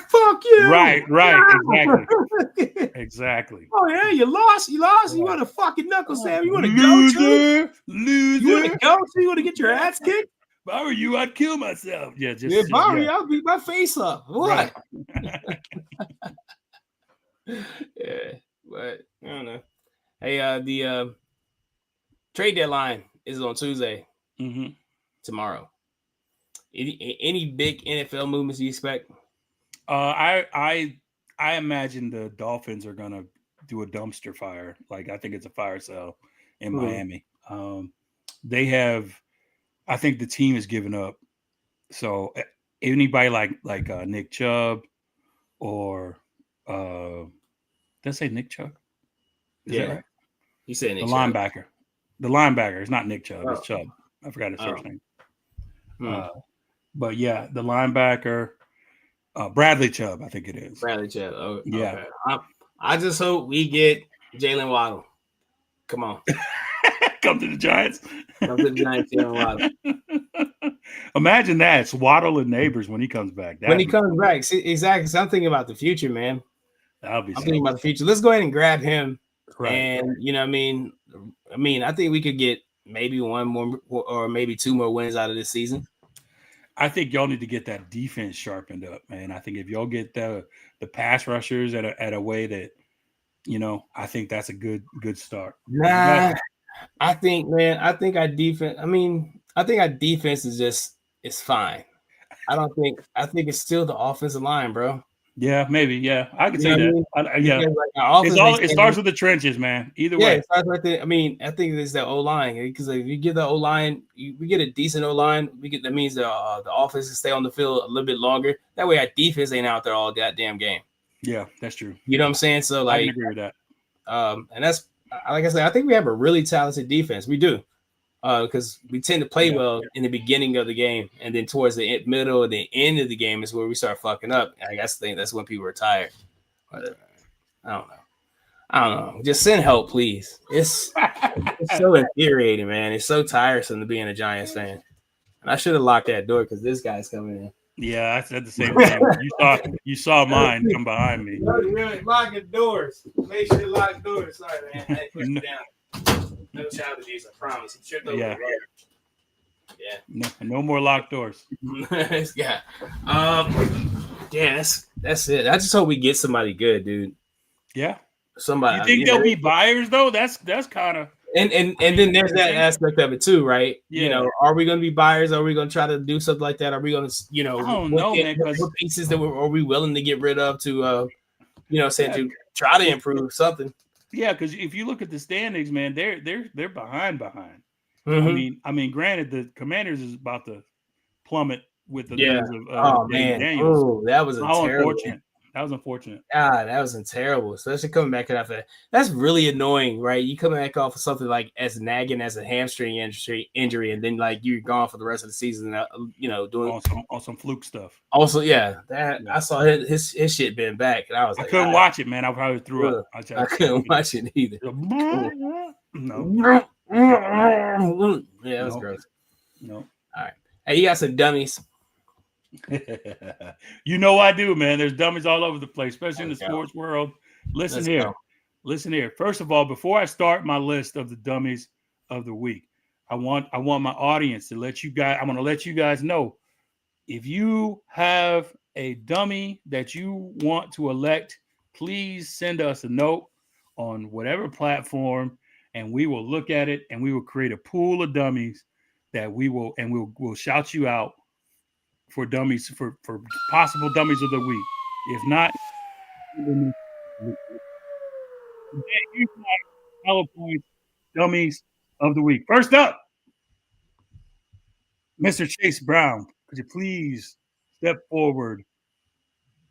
fuck you. Right. Exactly. Oh yeah, you lost. You want to fucking knuckle stab? You want to loser? You want to go? So you want to get your ass kicked? If I were you, I'd kill myself. Yeah, if I were you, I'd beat my face up. What? Right. Yeah, but I don't know. Hey, the trade deadline is on Tuesday. Tomorrow. Any big NFL movements you expect? I imagine the Dolphins are gonna do a dumpster fire. Like I think it's a fire sale in Miami. I think the team has given up. So anybody like Nick Chubb or did I say Nick Chubb? Is that right? You said Nick Chubb. Linebacker. The linebacker is not Nick Chubb. It's Chubb. I forgot his first name. But yeah, the linebacker, Bradley Chubb, I think it is. Bradley Chubb. Oh, yeah. Okay. I just hope we get Jalen Waddle. Come on. Come to the Giants. Come to the Giants, Jalen Waddle. Imagine that. It's Waddle and Neighbors when he comes back. See, exactly. So I'm thinking about the future, man. I'm thinking about the future. Let's go ahead and grab him. Right. And, you know what I mean, I think we could get maybe one more or maybe two more wins out of this season. I think y'all need to get that defense sharpened up, man. I think if y'all get the pass rushers at a way that, I think that's a good start. Nah, I think our defense. I think our defense is fine. I think it's still the offensive line, bro. Yeah, maybe. Yeah, I can say that. It starts with the trenches, man. Either way. It starts right there. I think it's the O-line, because if you get the O-line, we get a decent O-line. That means the offense can stay on the field a little bit longer. That way, our defense ain't out there all goddamn game. Yeah, that's true. You know what I'm saying? So I can agree with that. And that's like I said, I think we have a really talented defense. We do. Because we tend to play well in the beginning of the game, and then towards the middle or the end of the game is where we start fucking up. I guess that's when people are tired. But, I don't know. Just send help, please. It's so infuriating, man. It's so tiresome to be a Giants fan. And I should have locked that door because this guy's coming in. Yeah, I said the same thing. You saw mine come behind me. Really locking doors. Make sure you lock doors. Sorry, man. I put it down. No child abuse, I promise. Yeah. No more locked doors. Yeah. That's it. I just hope we get somebody good, dude. Yeah. Somebody. You think they'll be buyers though? That's kind of. And then there's that aspect of it too, right? Yeah. Are we going to be buyers? Are we going to try to do something like that? Are we going to, I don't know, man. What pieces are we willing to get rid of to, to try to improve something? Yeah, because if you look at the standings, man, they're behind. Mm-hmm. Granted, the Commanders is about to plummet with the news of Daniels. Oh, that was unfortunate. That was unfortunate. God, that was terrible. Especially coming back after that. That's really annoying, right? You coming back off of something like as nagging as a hamstring injury, and then like you're gone for the rest of the season. Doing on some fluke stuff. Also, I saw his shit been back, and I was I couldn't watch it, man. I probably threw up. I couldn't watch it either. No. Yeah, it was gross. No. All right. Hey, you got some dummies. I do, man. There's dummies all over the place, especially in the sports world. Listen here. First of all, before I start my list of the dummies of the week, I want my audience to let you guys. I want to let you guys know, if you have a dummy that you want to elect, please send us a note on whatever platform, and we will look at it and we will create a pool of dummies that we'll shout you out for dummies for possible dummies of the week. If not, here's my PowerPoint dummies of the week. First up, Mr. Chase Brown, could you please step forward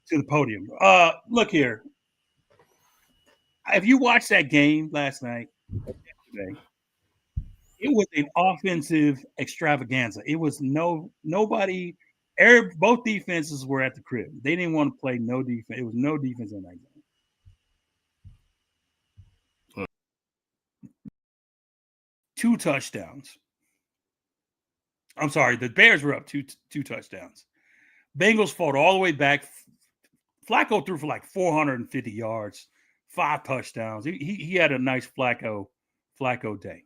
to the podium? Look here. Have you watched that game last night? Yesterday, it was an offensive extravaganza. It was nobody. Both defenses were at the crib. They didn't want to play no defense. It was no defense in that game. 2 touchdowns. I'm sorry, the Bears were up two touchdowns. Bengals fought all the way back. Flacco threw for like 450 yards, 5 touchdowns. He had a nice Flacco day.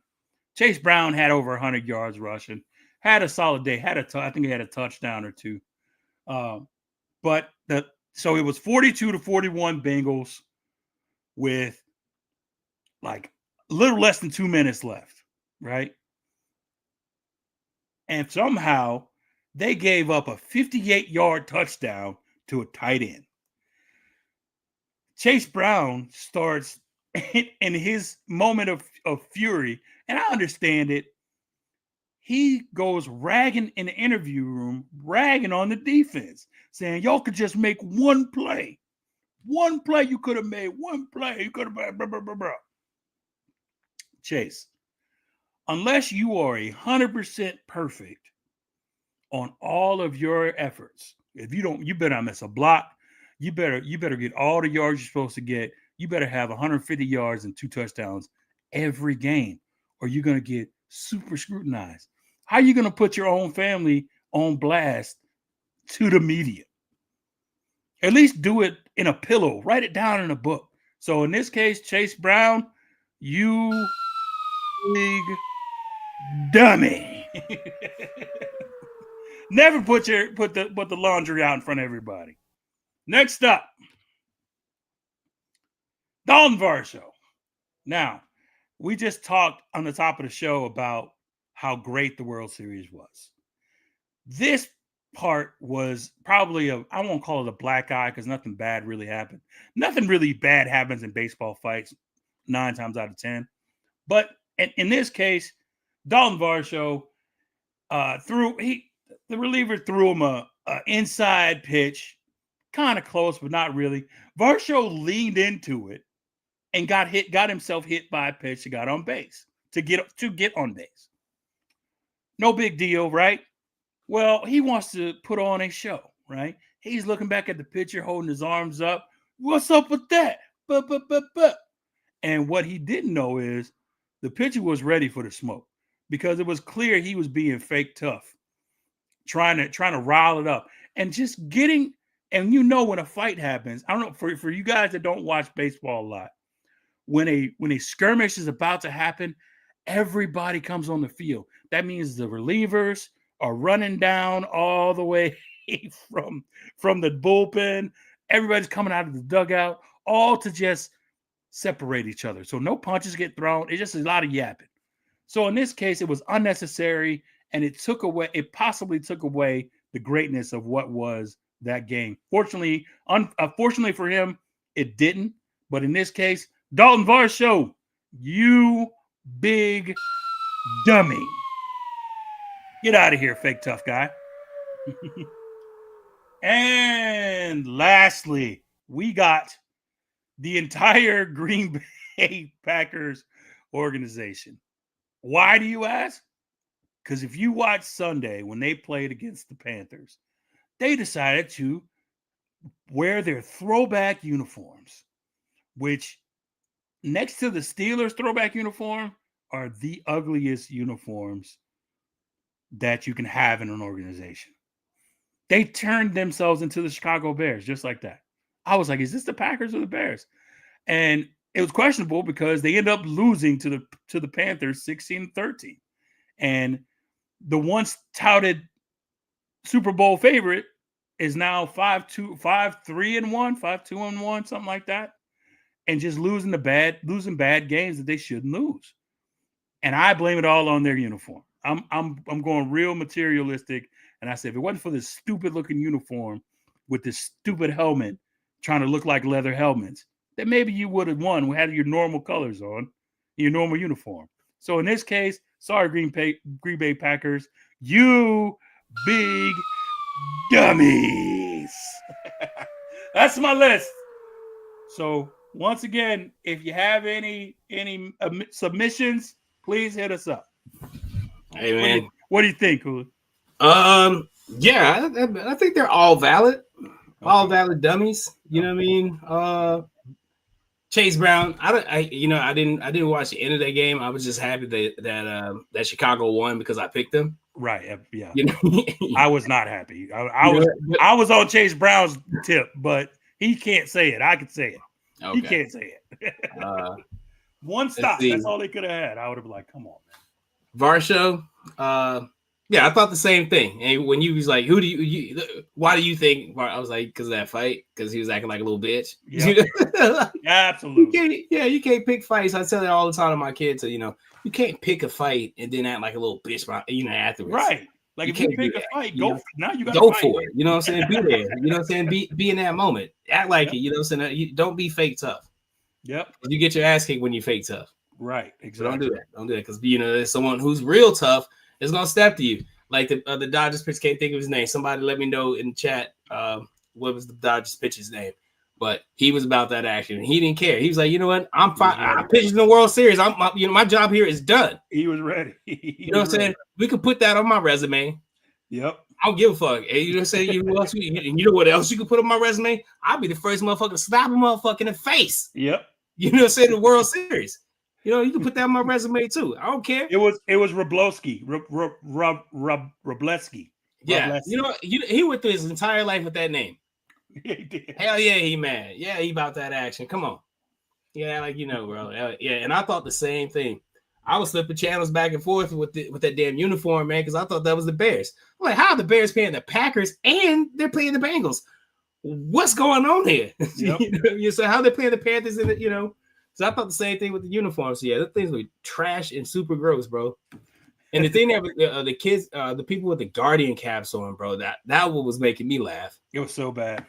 Chase Brown had over 100 yards rushing. Had a solid day. I think he had a touchdown or 2. So it was 42-41 Bengals with like a little less than 2 minutes left, right? And somehow they gave up a 58-yard touchdown to a tight end. Chase Brown starts in his moment of fury, and I understand it. He goes ragging in the interview room, ragging on the defense, saying, y'all could just make one play. One play you could have made. One play you could have made. Blah, blah, blah, blah. Chase, unless you are 100% perfect on all of your efforts, if you don't, you better not miss a block. You better get all the yards you're supposed to get. You better have 150 yards and 2 touchdowns every game, or you're going to get super scrutinized. How are you going to put your own family on blast to the media? At least do it in a pillow. Write it down in a book. So in this case, Chase Brown, you big dummy. Never put the laundry out in front of everybody. Next up, Dalton Varsho. Now, we just talked on the top of the show about how great the World Series was. This part was probably I won't call it a black eye because nothing bad really happened. Nothing really bad happens in baseball fights 9 times out of 10. But in this case, Dalton Varsho the reliever threw him a inside pitch, kind of close, but not really. Varsho leaned into it and got himself hit by a pitch and got on base to get on base. No big deal, right? Well, he wants to put on a show, right? He's looking back at the pitcher, holding his arms up. What's up with that? And what he didn't know is the pitcher was ready for the smoke because it was clear he was being fake tough, trying to rile it up and just getting. And when a fight happens, I don't know for you guys that don't watch baseball a lot, when a skirmish is about to happen, everybody comes on the field. That means the relievers are running down all the way from the bullpen. Everybody's coming out of the dugout, all to just separate each other. So no punches get thrown. It's just a lot of yapping. So in this case, it was unnecessary, and it possibly took away the greatness of what was that game. Fortunately, unfortunately for him, it didn't. But in this case, Dalton Varsho, you big dummy. Get out of here, fake tough guy. And lastly, we got the entire Green Bay Packers organization. Why do you ask? Because if you watch Sunday when they played against the Panthers, they decided to wear their throwback uniforms, which next to the Steelers throwback uniform are the ugliest uniforms that you can have in an organization. They turned themselves into the Chicago Bears just like that. I was like, is this the Packers or the Bears? And it was questionable because they ended up losing to the Panthers 16-13. And the once touted Super Bowl favorite is now 5-3-1, 5-2-1, something like that. And just losing bad games that they shouldn't lose. and I blame it all on their uniform. I'm going real materialistic, and I said if it wasn't for this stupid looking uniform with this stupid helmet trying to look like leather helmets, then maybe you would have won. We had your normal colors on, your normal uniform. So in this case, sorry, Green Bay Packers, you big dummies. That's my list. So once again, if you have any submissions, please hit us up. Hey man, what do you think, Hula? Yeah, I think they're all valid, all valid dummies. You know what I mean? Chase Brown. I didn't watch the end of that game. I was just happy that Chicago won because I picked them. Right. Yeah. You know? I was not happy. I was on Chase Brown's tip, but he can't say it. I can say it. Okay. He can't say it. One stop. That's all they could have had. I would have been like, come on, man. Varsho. Yeah, I thought the same thing. And when you was like, why do you think? I was like, because of that fight, because he was acting like a little bitch. Yep. Absolutely. You can't pick fights. I tell it all the time to my kids. So, you can't pick a fight and then act like a little bitch, afterwards. Right. Like if you pick a fight, go for it. You know what I'm saying? Be there. You know what I'm saying? Be in that moment. Act like it. You know what I'm saying? Don't be fake tough. Yep. You get your ass kicked when you fake tough. Right. Exactly. So don't do that. Don't do that because there's someone who's real tough is gonna step to you. Like the Dodgers pitcher, can't think of his name. Somebody let me know in the chat what was the Dodgers pitcher's name. But he was about that action. He didn't care. He was like, you know what? I'm fine. I pitched in the World Series. My job here is done. He was ready. You know what I'm saying? We could put that on my resume. Yep. I don't give a fuck. And you know what I'm saying? You know what else you could put on my resume? I'll be the first motherfucker to slap a motherfucker in the face. Yep. You know what I'm saying? The World Series. You can put that on my resume too. I don't care. It was Wroblewski. Wroblewski. Yeah. He went through his entire life with that name. He did. Hell yeah, he mad. Yeah, he about that action. Come on. Yeah, bro. Yeah, and I thought the same thing. I was flipping channels back and forth with that damn uniform, man, because I thought that was the Bears. I'm like, how are the Bears playing the Packers and they're playing the Bengals? What's going on here? Yep. So how they playing the Panthers in the, So I thought the same thing with the uniforms. So yeah, the things were trash and super gross, bro. And the thing that the kids, the people with the Guardian caps on, bro, that what was making me laugh. It was so bad.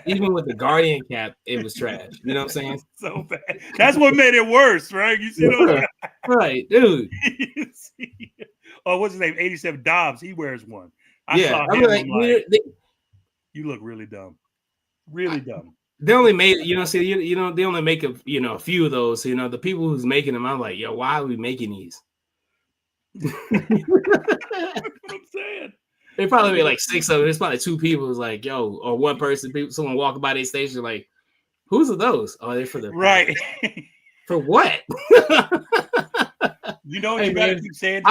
Even with the Guardian cap, it was trash. You know what I'm saying? So bad. That's what made it worse, right? You see those? Right, dude. Oh, what's his name? 87 Dobbs. He wears one. I saw him. You look really dumb. Really dumb. They only made, they only make a few of those. The people who's making them, I'm like, yo, why are we making these? That's what I'm saying. They probably made like 6 of them. There's probably 2 people who's like, yo, or one person, someone walking by their station, like, whose are those? Oh, they're for the right. For what? You gotta keep saying.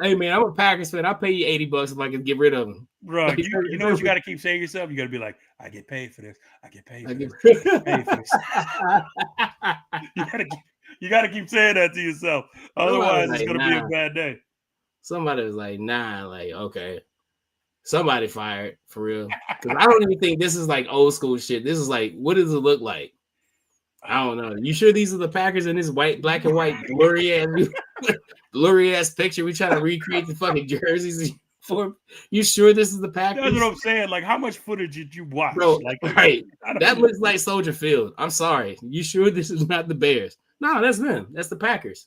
Hey man, I'm a Packers fan. I'll pay you $80 if I can get rid of them. Right. You know what you got to keep saying yourself? You got to be like, I get paid for this. I get paid for this. You got to keep saying that to yourself. Otherwise, it's going to be a bad day. Somebody was like, nah, like, okay. Somebody fired for real. Because I don't even think this is like old school shit. This is like, what does it look like? I don't know. You sure these are the Packers in this black and white blurry ass picture? We trying to recreate the fucking jerseys for. You sure this is the Packers? That's what I'm saying. Like, how much footage did you watch? Bro, like, right. That looks like Soldier Field. I'm sorry. You sure this is not the Bears? No, that's them. That's the Packers.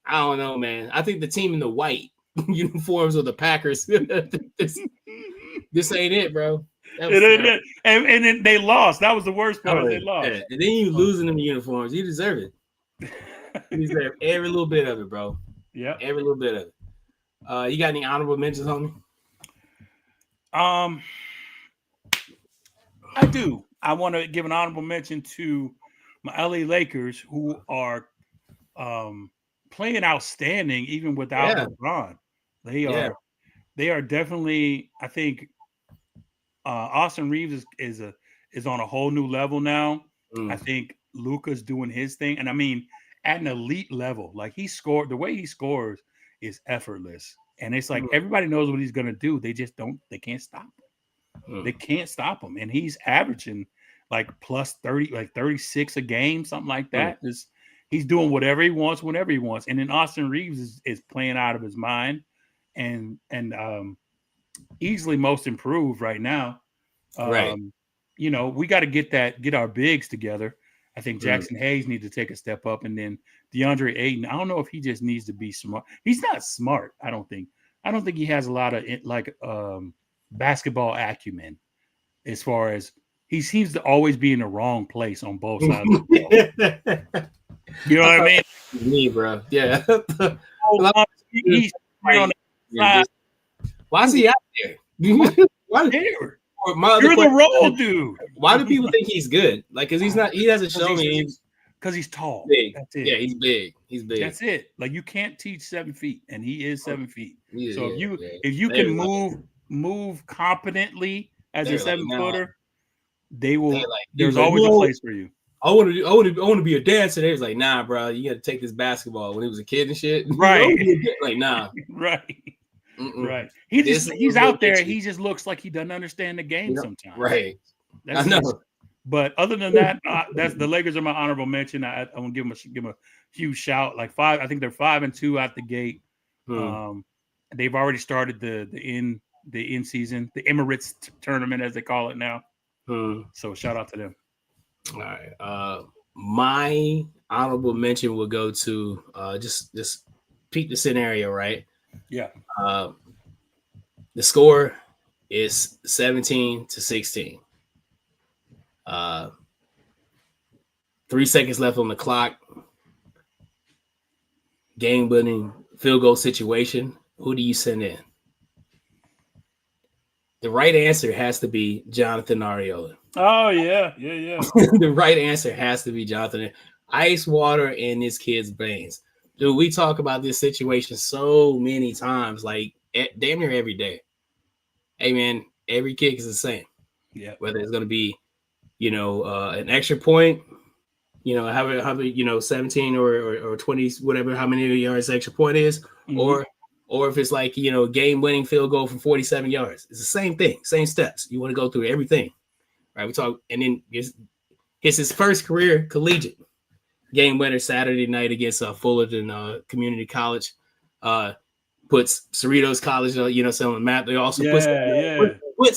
I don't know, man. I think the team in the white uniforms of the Packers. This ain't it, bro. And then they lost. That was the worst part. They lost. Yeah. And then you losing them uniforms. You deserve it. You deserve every little bit of it, bro. Yeah. Every little bit of it. You got any honorable mentions, homie? I do. I want to give an honorable mention to my LA Lakers, who are playing outstanding even without LeBron. They are definitely, I think, Austin Reeves is on a whole new level now. I think Luka's doing his thing, and I mean at an elite level. Like the way he scores is effortless, and it's like everybody knows what he's gonna do. They just don't. They can't stop him. They can't stop him, and he's averaging like plus 30, like 36 a game, something like that. he's doing whatever he wants, whenever he wants. And then Austin Reeves is playing out of his mind, and easily most improved right now. Right. You know, we got to get our bigs together. I think Jackson Hayes needs to take a step up, and then DeAndre Ayton. I don't know if he just needs to be smart. He's not smart. I don't think he has a lot of basketball acumen. As far as he seems to always be in the wrong place on both sides. Of the ball. You know what I mean? Me, bro. Yeah. He's on the side. Why is he out there? Why there? You're the role dude. Why do people think he's good? Like, because he's not. He hasn't shown me. Because he's tall. Big. That's it. Yeah, he's big. He's big. That's it. Like, you can't teach 7 feet, and he is 7 feet. Yeah, so if you can move competently as a 7-footer, they will. There's always a place for you. I want to be a dancer. They was like, nah, bro, you got to take this basketball. When he was a kid and shit, right? Like, nah, right. Right. He's out there. He just looks like he doesn't understand the game sometimes. Right. I know. But other than that, that's the Lakers are my honorable mention. I want to give them a huge shout. Like 5, I think they're 5-2 out the gate. They've already started the in season, the Emirates tournament as they call it now. So shout out to them. All right. My honorable mention will go to just peep the scenario, right? Yeah. The score is 17-16. 3 seconds left on the clock. Game-winning field goal situation. Who do you send in? The right answer has to be Jonathan Ariola. Oh, yeah. The right answer has to be Jonathan. Ice water in this kid's veins. Dude, we talk about this situation so many times, like damn near every day. Hey, man, every kick is the same. Yeah. Whether it's going to be, an extra point, however 17 or 20, whatever, how many yards extra point is, or if it's like, game-winning field goal from 47 yards. It's the same thing, same steps. You want to go through everything, right? We talk, and then it's his first career collegiate game winner Saturday night against Fullerton Community College. Puts Cerritos College, on the map. They also puts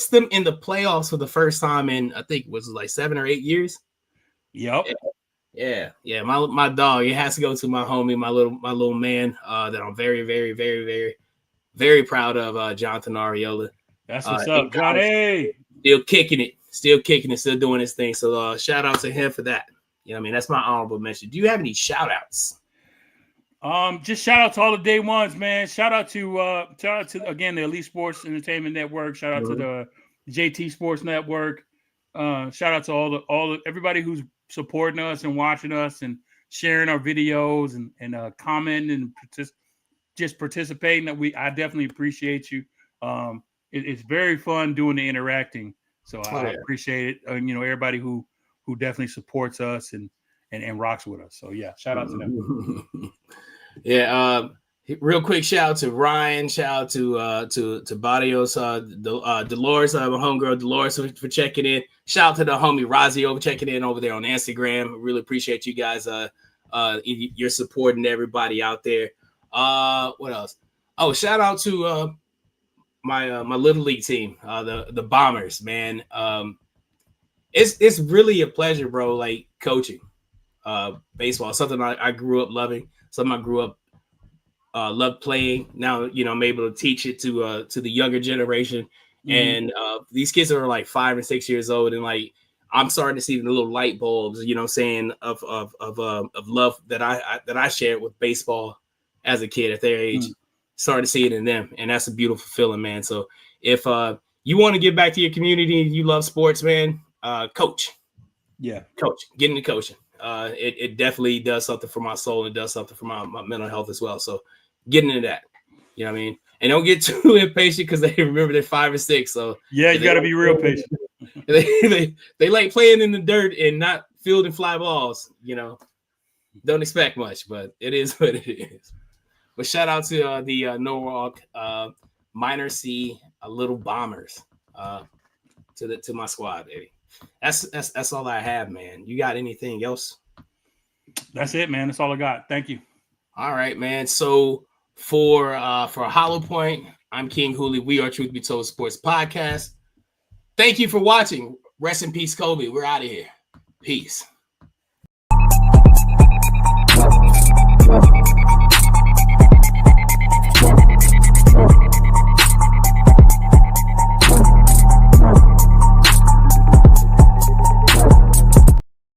them in the playoffs for the first time in, I think, was it like 7 or 8 years? Yep. Yeah. My dog. It has to go to my homie, my little man. That I'm very, very, very, very, very proud of. Jonathan Ariola. That's what's up, Johnny. Still kicking it, still doing his thing. So shout out to him for that. That's my honorable mention. Do you have any shout outs? Just shout out to all the day ones, man. Shout out to again the Elite Sports Entertainment Network. Shout out to the JT Sports Network. Shout out to all the everybody who's supporting us and watching us and sharing our videos and commenting and just participating. I definitely appreciate you. It's very fun doing the interacting. So I appreciate it. Everybody who definitely supports us and rocks with us. So yeah, shout out to them. Yeah, real quick shout out to Ryan, shout out to Barrios, Dolores, my homegirl Dolores for checking in. Shout out to the homie Razio for checking in over there on Instagram. Really appreciate you guys your support and everybody out there. What else? Oh, shout out to my little league team, the Bombers, man. It's really a pleasure, bro, like coaching baseball. Something I grew up loving. Something I grew up loved playing. Now, I'm able to teach it to the younger generation. And these kids are like 5 and 6 years old, and like I'm starting to see the little light bulbs, of love that I shared with baseball as a kid at their age. Starting to see it in them, and that's a beautiful feeling, man. So if you want to give back to your community, you love sports, man, coach. Yeah, coach. Get into coaching. It definitely does something for my soul and does something for my mental health as well. So getting into that, you know what I mean? And don't get too impatient because they remember they're 5 and 6. So yeah, you got to be real patient. They like playing in the dirt and not fielding fly balls, Don't expect much, but it is what it is. But shout out to the Norwalk Minor C Little Bombers to my squad, baby. That's all I have, man. You got anything else? That's it, man. That's all I got. Thank you. All right, man. So for Hollow Point, I'm King Hooley. We are Truth Be Told Sports Podcast. Thank you for watching. Rest in peace, Kobe. We're out of here. Peace.